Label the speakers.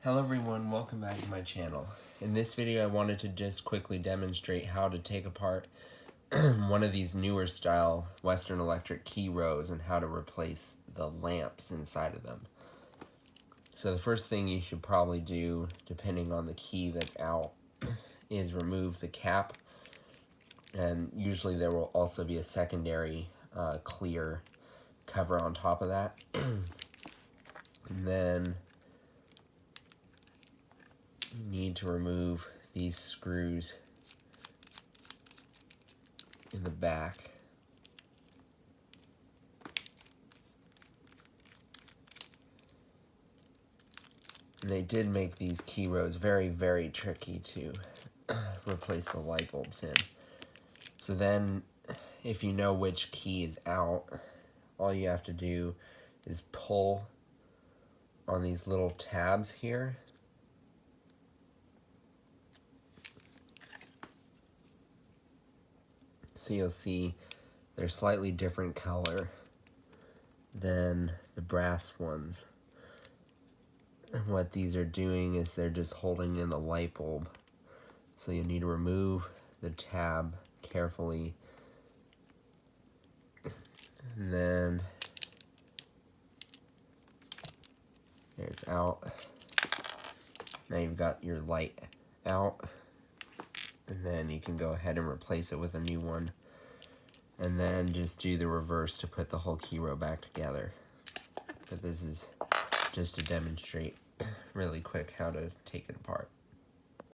Speaker 1: Hello everyone, welcome back to my channel. In this video I wanted to just quickly demonstrate how to take apart one of these newer style Western Electric key rows and how to replace the lamps inside of them. So the first thing you should probably do, depending on the key that's out, is remove the cap, and usually there will also be a secondary clear cover on top of that. And then you need to remove these screws in the back. And they did make these key rows very, very tricky to replace the light bulbs in. So then, if you know which key is out, all you have to do is pull on these little tabs here. So you'll see they're slightly different color than the brass ones. And what these are doing is they're just holding in the light bulb. So you need to remove the tab carefully. And then there it's out. Now you've got your light out. And then you can go ahead and replace it with a new one. And then just do the reverse to put the whole key row back together. But this is just to demonstrate really quick how to take it apart.